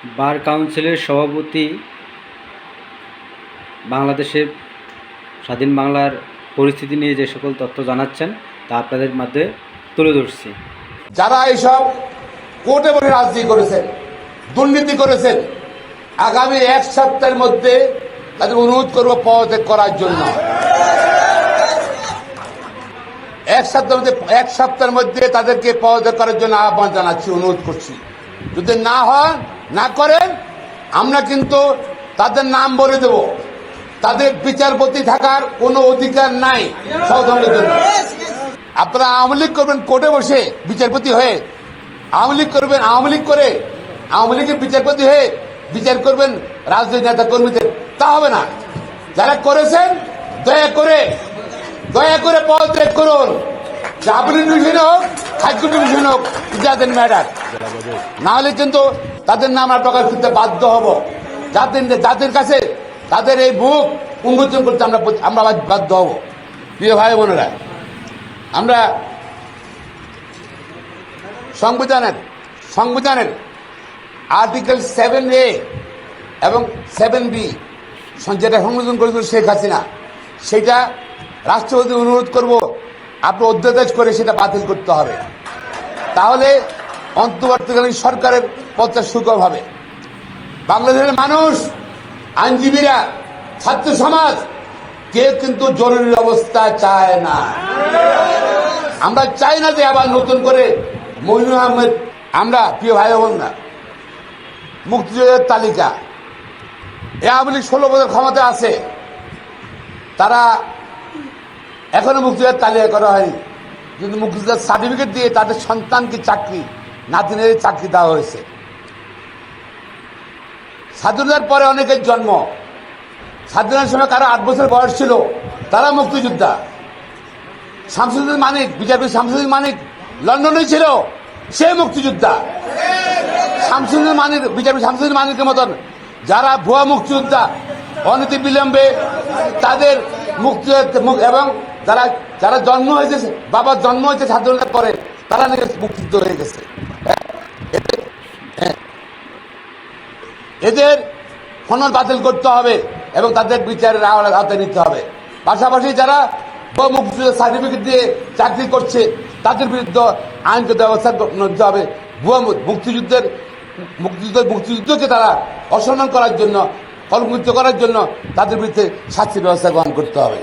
বার কাউন্সিলের সভাপতি বাংলাদেশের স্বাধীন বাংলার পরিস্থিতি নিয়ে যে সকল তথ্য জানাচ্ছেন তা আপনাদের মধ্যে তুলে ধরছি। যারা এইসব কোর্টে বসে রাজনীতি করেছেন, দুর্নীতি করেছেন, আগামী এক সপ্তাহের মধ্যে তাদের অনুরোধ করব পদত্যাগ করার জন্য। এক সপ্তাহের মধ্যে তাদেরকে পদত্যাগ করার জন্য আহ্বান জানাচ্ছি, অনুরোধ করছি। যদি না করেন আমরা কিন্তু তাদের নাম বলে দেব। তাদের বিচারপতি থাকার কোনো অধিকার নাই সংবিধানের জন্য। আপনারা আওয়ামী লীগ করবেন কোর্টে বসে বিচারপতি হয়ে, আওয়ামী লীগ করবেন আওয়ামী লীগ করে, আওয়ামী লীগের বিচারপতি হয়ে বিচার করবেন রাজনৈতিক নেতা কর্মীদের, তা হবে না। যারা করেছেন দয়া করে পদত্যাগ করুন। আপনি ডিভিশন হোক, হাইকোর্ট ডিভিশন হোক, যাদের ম্যাটার না হলে কিন্তু তাদের নাম আমরা প্রকাশ করতে বাধ্য হব। যাদের কাছে তাদের এই মুখ উন্মোচন করতে আমরা বাধ্য হব। প্রিয় ভাই বোনেরা, আমরা সংবিধানের আর্টিকেল 7A এবং 7B যেটা সংশোধন করেছিল শেখ হাসিনা, সেটা রাষ্ট্রপতি অনুরোধ করব আপনি অধ্যাদেশ করে সেটা বাতিল করতে হবে। তাহলে অন্তর্বর্তীকালীন সরকারের পথটা সুগম হবে। বাংলাদেশের মানুষ, আইনজীবীরা, ছাত্র সমাজ কেউ কিন্তু জরুরি অবস্থা চায় না। আমরা চাই না যে আবার নতুন করে মইনুল আহমেদ, আমরা প্রিয় ভাই বোন না, মুক্তিযোদ্ধার তালিকা আওয়ামী লীগ 16 বছর ক্ষমতা আছে, তারা এখনো মুক্তিযোদ্ধার তালিকা করা হয়নি, কিন্তু মুক্তিযোদ্ধার সার্টিফিকেট দিয়ে তাদের সন্তানকে চাকরি, নাতিনের চাকরি দেওয়া হয়েছে। স্বাধীনতার পরে অনেকের জন্ম, স্বাধীনতার সময় কারো 8 বছর বয়স ছিল, তারা মুক্তিযোদ্ধা। শামসুদ্দিন মানিক, বিচারপতি শামসুদ্দিন মানিক লন্ডনে ছিল, সে মুক্তিযোদ্ধা। বিচারপতি শামসুদ্দিন মানিকের মতন যারা ভুয়া মুক্তিযোদ্ধা, অনতি বিলম্বে তাদের এবং যারা জন্ম হয়েছে, বাবার জন্ম হয়েছে স্বাধীনতার পরে, তারা নাকি মুক্তিযুদ্ধ হয়ে গেছে। এদের খনন বাতিল করতে হবে এবং তাদের বিচারের আওতায় নিতে হবে। পাশাপাশি যারা মুক্তিযুদ্ধের সার্টিফিকেট দিয়ে চাকরি করছে তাদের বিরুদ্ধে আইনগত ব্যবস্থা নিতে হবে। ভুয়া মুক্তিযুদ্ধকে তারা অসম্মান করার জন্য, কলঙ্কিত করার জন্য তাদের বিরুদ্ধে শাস্তির ব্যবস্থা গ্রহণ করতে হবে।